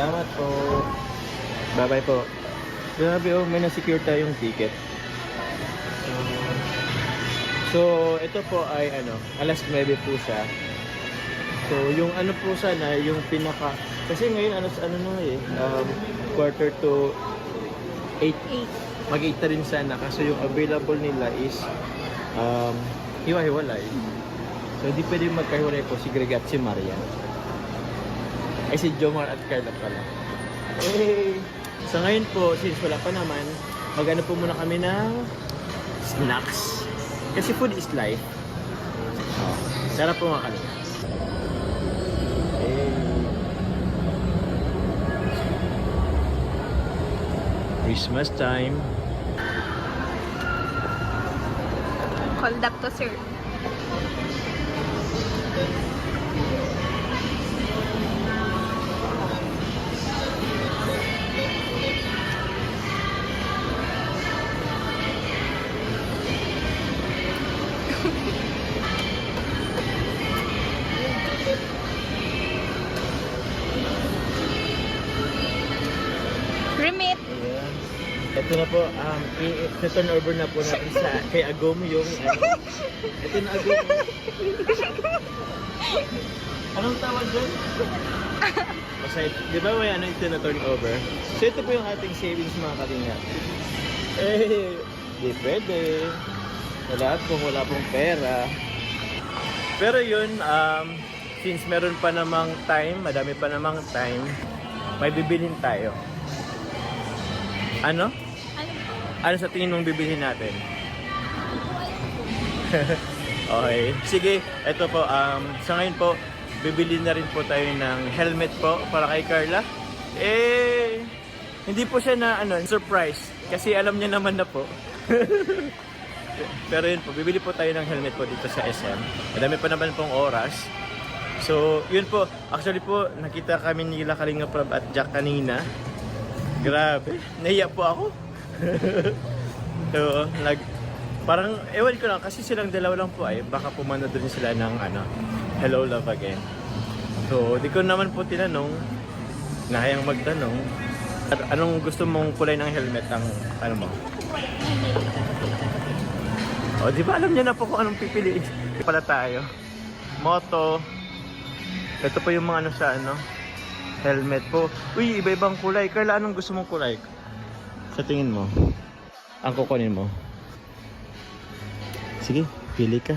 Salamat po. Bye-bye po. Grabe oh, may na-secure tayong ticket. So, ito po ay ano, alas 9 po siya. So, yung ano po sana, yung pinaka... Kasi ngayon, ano na eh, quarter to 8. Mag-8 na rin sana. Kasi yung available nila is hiwa-hiwalay. So, hindi pwede magkahiwalay po si Greg at si Marian. Ay, si Jomar at Carla pala. Hey! So, ngayon po, since wala pa naman, mag-ano po muna kami ng snacks. Kasi food is life. Oh, sarap po mga kanina. Hey. Christmas time. Called up to sir. Remit. Ayan. Ito na po, i-turn over na po natin sa kay Agom yung ito na Agom. Anong tawag doon? Basta, di ba may ano ito na turn over? So ito po yung ating savings mga kalinga. Eh, di pwede. Sa lahat kung wala pong pera. Pero yun, since meron pa namang time, madami pa namang time, may bibilin tayo. Ano? Ano sa tingin mong bibilhin natin? Okay. Sige, ito po. Sa ngayon po, bibili na rin po tayo ng helmet po para kay Carla. Eh, hindi po siya na surprise. Kasi alam niya naman na po. Pero yun po, bibili po tayo ng helmet po dito sa SM. Madami pa naman pong oras. So, yun po. Actually po, nakita kami nila Kalinga Prab at Jack kanina. Grabe, nahiya po ako. So, parang, ewan ko lang, kasi silang dalawa lang po ay, baka pumanood rin sila ng Hello Love Again. So, di ko naman po tinanong, nahayang magtanong, anong gusto mong kulay ng helmet ang, ano mo? O, di ba alam niya na po kung anong pipiliin? Pala tayo. Moto. Ito po yung mga sa helmet po. Uy, iba-ibang kulay. Carla, anong gusto mong kulay? Sa tingin mo? Ang kukunin mo? Sige, pili ka.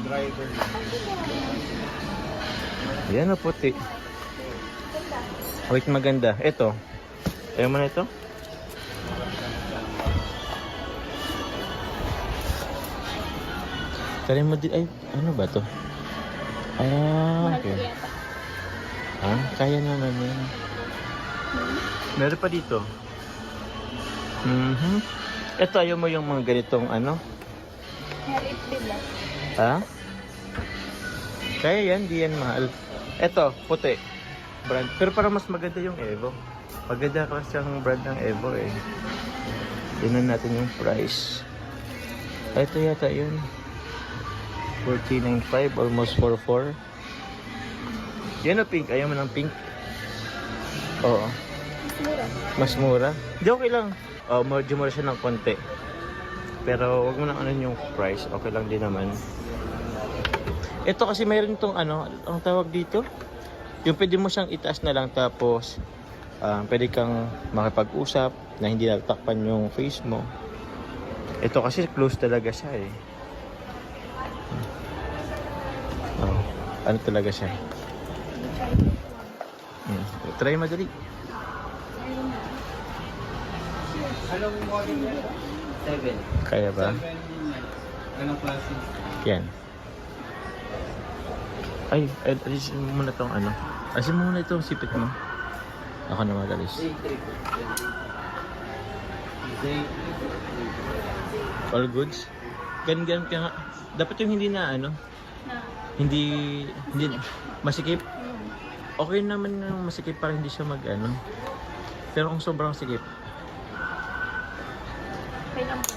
Driver. Yan na puti. Wait, maganda. Ito. Ayaw mo na ito? Try mo din. Ay, ano ba to? Okay. Kaya naman yan. Meron pa dito. Ito, ayaw mo yung mga ganitong Harit bila. Ha? Kaya yan, di yan mahal. Ito, puti. Brand. Pero parang mas maganda yung Evo. Maganda kasi ang brand ng Evo eh. Tingnan natin yung price. Ito yata yun. 14.95, almost 44. Yan o pink. Ayaw mo ng pink? Oo. Mas mura. Mas mura? Hindi, okay lang. Medyo mura siya ng konti. Pero wag mo nang yung price. Okay lang din naman. Ito kasi mayroon itong ang tawag dito. Yung pwede mo siyang itaas na lang tapos pwede kang makipag-usap na hindi natakpan yung face mo. Ito kasi close talaga siya eh. Ano talaga siya? Try madali. Anong model yan? 7. Kaya ba? 7. Anong klase? Yan. Ay, alisin mo muna itong alisin mo muna itong sipit mo. Ako na mag-alis. All goods? Gan-gan ka nga. Dapat yung hindi na hindi masikip. Okay naman yung masikip para hindi siya Pero kung sobrang sikip. Okay lang po.